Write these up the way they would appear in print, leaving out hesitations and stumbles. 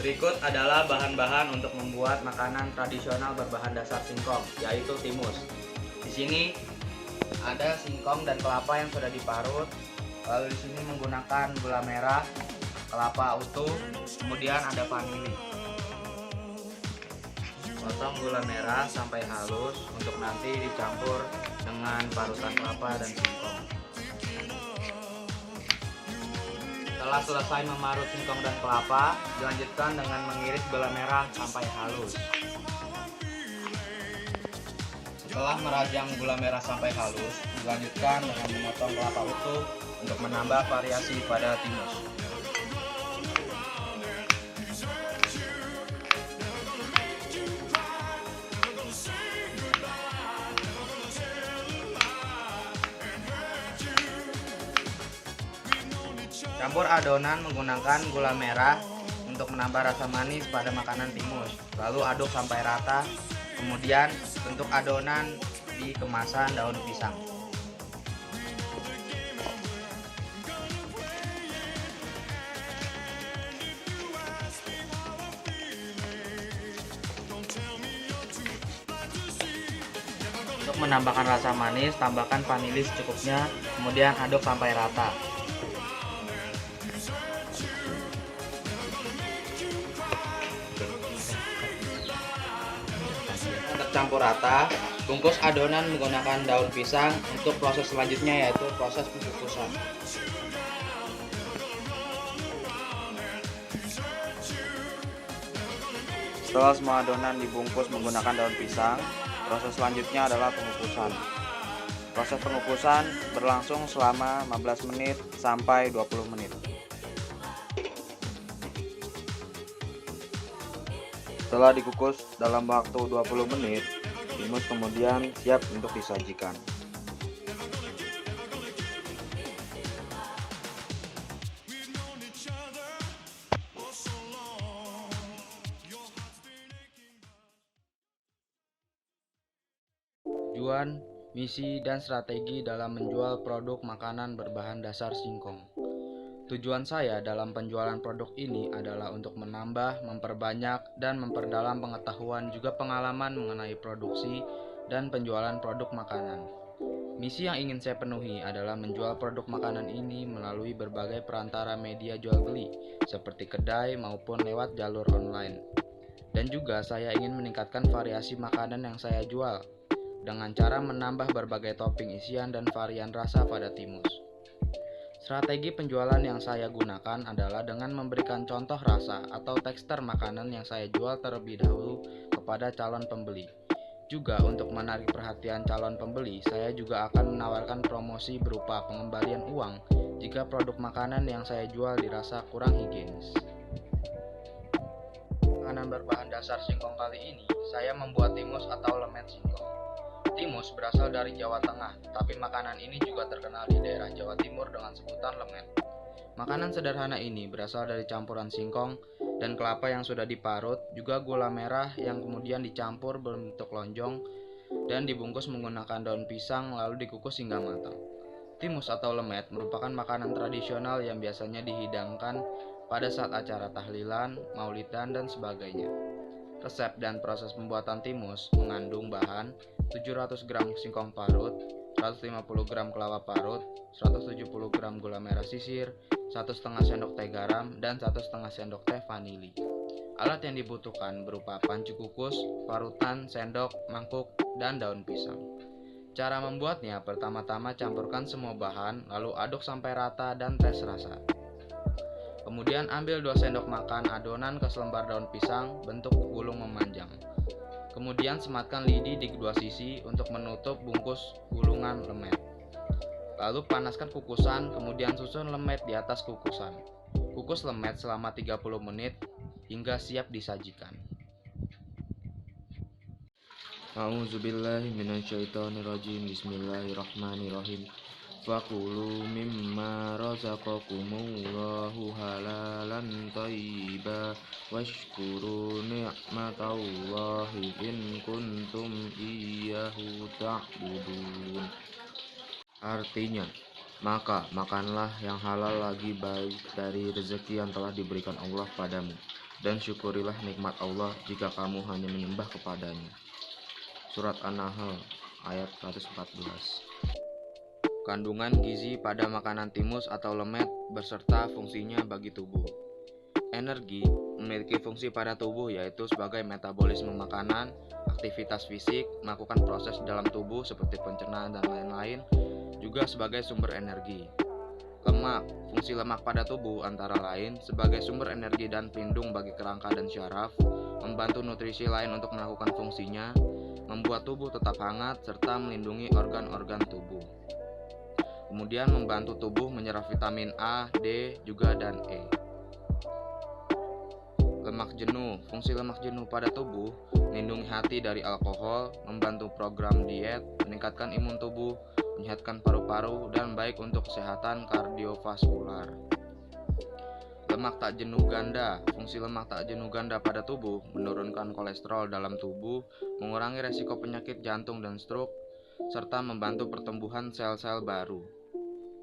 Berikut adalah bahan-bahan untuk membuat makanan tradisional berbahan dasar singkong, yaitu timus. Di sini ada singkong dan kelapa yang sudah diparut. Lalu di sini menggunakan gula merah, kelapa utuh, kemudian ada vanili. Potong gula merah sampai halus untuk nanti dicampur dengan parutan kelapa dan singkong. Setelah selesai memarut singkong dan kelapa, dilanjutkan dengan mengiris gula merah sampai halus. Setelah merajang gula merah sampai halus, dilanjutkan dengan memotong kelapa utuh untuk menambah variasi pada timus. Campur adonan menggunakan gula merah untuk menambah rasa manis pada makanan timus. Lalu aduk sampai rata. Kemudian bentuk adonan di kemasan daun pisang. Untuk menambahkan rasa manis, tambahkan vanili secukupnya, kemudian aduk sampai rata. Campur rata, bungkus adonan menggunakan daun pisang untuk proses selanjutnya, yaitu proses pengukusan. Setelah semua adonan dibungkus menggunakan daun pisang, proses selanjutnya adalah pengukusan. Proses pengukusan berlangsung selama 15 menit sampai 20 menit. Setelah dikukus dalam waktu 20 menit, timus kemudian siap untuk disajikan. Tujuan, misi, dan strategi dalam menjual produk makanan berbahan dasar singkong. Tujuan saya dalam penjualan produk ini adalah untuk menambah, memperbanyak, dan memperdalam pengetahuan juga pengalaman mengenai produksi dan penjualan produk makanan. Misi yang ingin saya penuhi adalah menjual produk makanan ini melalui berbagai perantara media jual beli, seperti kedai maupun lewat jalur online. Dan juga saya ingin meningkatkan variasi makanan yang saya jual, dengan cara menambah berbagai topping isian dan varian rasa pada timus. Strategi penjualan yang saya gunakan adalah dengan memberikan contoh rasa atau tekstur makanan yang saya jual terlebih dahulu kepada calon pembeli. Juga untuk menarik perhatian calon pembeli, saya juga akan menawarkan promosi berupa pengembalian uang jika produk makanan yang saya jual dirasa kurang higienis. Makanan berbahan dasar singkong kali ini, saya membuat timus atau lemet singkong. Timus berasal dari Jawa Tengah, tapi makanan ini juga terkenal di daerah Jawa Timur dengan sebutan lemet. Makanan sederhana ini berasal dari campuran singkong dan kelapa yang sudah diparut, juga gula merah yang kemudian dicampur berbentuk lonjong dan dibungkus menggunakan daun pisang lalu dikukus hingga matang. Timus atau lemet merupakan makanan tradisional yang biasanya dihidangkan pada saat acara tahlilan, maulidan, dan sebagainya. Resep dan proses pembuatan timus mengandung bahan 700 gram singkong parut, 150 gram kelapa parut, 170 gram gula merah sisir, 1,5 sendok teh garam, dan 1,5 sendok teh vanili. Alat yang dibutuhkan berupa panci kukus, parutan, sendok, mangkuk, dan daun pisang. Cara membuatnya, pertama-tama campurkan semua bahan, lalu aduk sampai rata dan tes rasa. Kemudian ambil 2 sendok makan adonan ke selembar daun pisang bentuk gulung memanjang. Kemudian sematkan lidi di kedua sisi untuk menutup bungkus gulungan lemet. Lalu panaskan kukusan, kemudian susun lemet di atas kukusan. Kukus lemet selama 30 menit hingga siap disajikan. A'udzubillahi minasyaitonirrajim. Bismillahirrahmanirrahim. Fakulu mimma razaqakumullahu halalan thayyiba washkuru ni'matallahi in kuntum iyyahu ta'budun. Artinya, maka makanlah yang halal lagi baik dari rezeki yang telah diberikan Allah padamu, dan syukurilah nikmat Allah jika kamu hanya menyembah kepadanya. Surat An-Nahl ayat 114. Kandungan gizi pada makanan timus atau lemet beserta fungsinya bagi tubuh. Energi memiliki fungsi pada tubuh yaitu sebagai metabolisme makanan, aktivitas fisik, melakukan proses dalam tubuh seperti pencernaan dan lain-lain, juga sebagai sumber energi. Lemak, fungsi lemak pada tubuh antara lain sebagai sumber energi dan pelindung bagi kerangka dan syaraf, membantu nutrisi lain untuk melakukan fungsinya, membuat tubuh tetap hangat, serta melindungi organ-organ tubuh. Kemudian membantu tubuh menyerap vitamin A, D, juga dan E. Lemak jenuh, fungsi lemak jenuh pada tubuh, melindungi hati dari alkohol, membantu program diet, meningkatkan imun tubuh, menyehatkan paru-paru, dan baik untuk kesehatan kardiovaskular. Lemak tak jenuh ganda, fungsi lemak tak jenuh ganda pada tubuh, menurunkan kolesterol dalam tubuh, mengurangi resiko penyakit jantung dan stroke, serta membantu pertumbuhan sel-sel baru.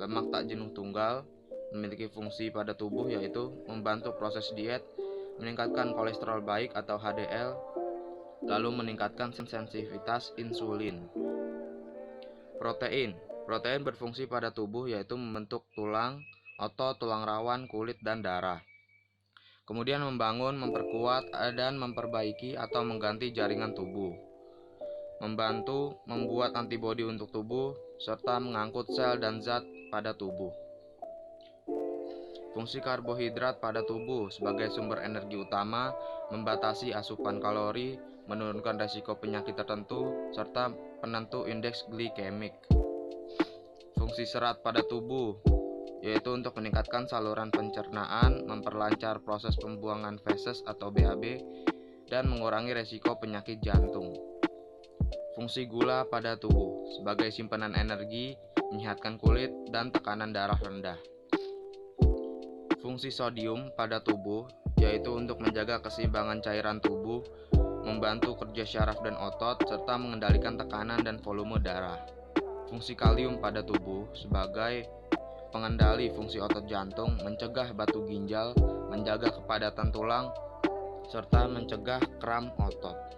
Lemak tak jenuh tunggal, memiliki fungsi pada tubuh yaitu membantu proses diet, meningkatkan kolesterol baik atau HDL, lalu meningkatkan sensitivitas insulin. Protein berfungsi pada tubuh yaitu membentuk tulang, otot, tulang rawan, kulit, dan darah. Kemudian membangun, memperkuat, dan memperbaiki atau mengganti jaringan tubuh. Membantu membuat antibodi untuk tubuh, serta mengangkut sel dan zat pada tubuh. Fungsi karbohidrat pada tubuh sebagai sumber energi utama, membatasi asupan kalori, menurunkan risiko penyakit tertentu, serta penentu indeks glikemik. Fungsi serat pada tubuh yaitu untuk meningkatkan saluran pencernaan, memperlancar proses pembuangan feses atau BAB, dan mengurangi risiko penyakit jantung. Fungsi gula pada tubuh sebagai simpanan energi, menyehatkan kulit, dan tekanan darah rendah. Fungsi sodium pada tubuh yaitu untuk menjaga keseimbangan cairan tubuh, membantu kerja syaraf dan otot, serta mengendalikan tekanan dan volume darah. Fungsi kalium pada tubuh sebagai pengendali fungsi otot jantung, mencegah batu ginjal, menjaga kepadatan tulang, serta mencegah kram otot.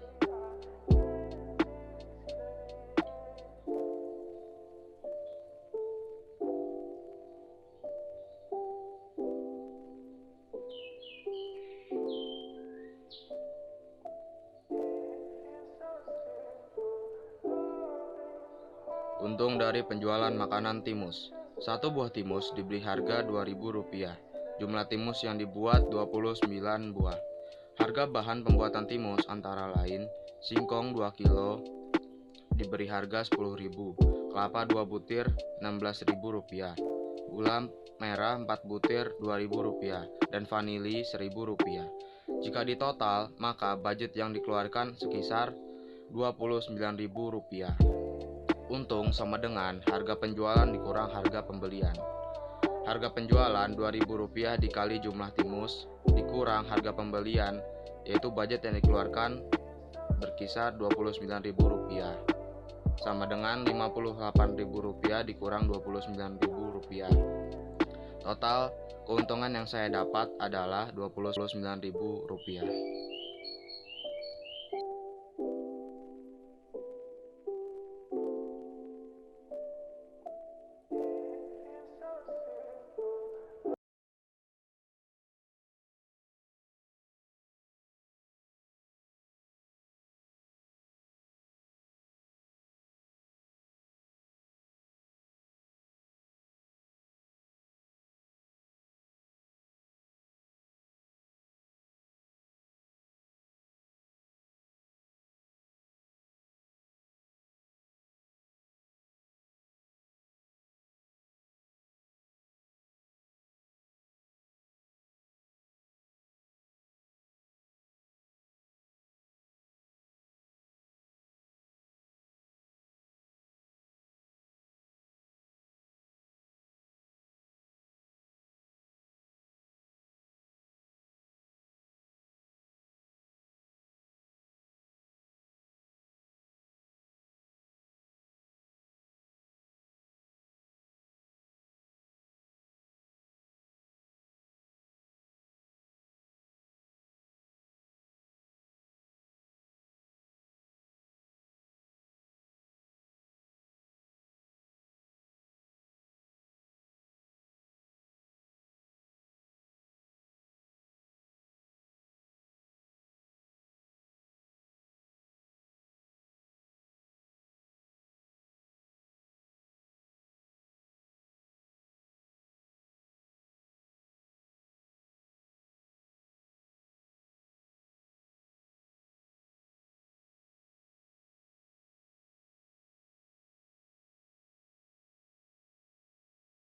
Untung dari penjualan makanan timus. Satu buah timus dibeli harga Rp2.000. Jumlah timus yang dibuat 29 buah. Harga bahan pembuatan timus antara lain singkong 2 kilo diberi harga Rp10.000, kelapa 2 butir Rp16.000, gula merah 4 butir Rp2.000, dan vanili Rp1.000. Jika ditotal, maka budget yang dikeluarkan sekisar Rp29.000. Untung sama dengan harga penjualan dikurang harga pembelian. Harga penjualan Rp2.000 dikali jumlah timus dikurang harga pembelian, yaitu budget yang dikeluarkan berkisar Rp29.000, sama dengan Rp58.000 dikurang Rp29.000. Total keuntungan yang saya dapat adalah Rp29.000.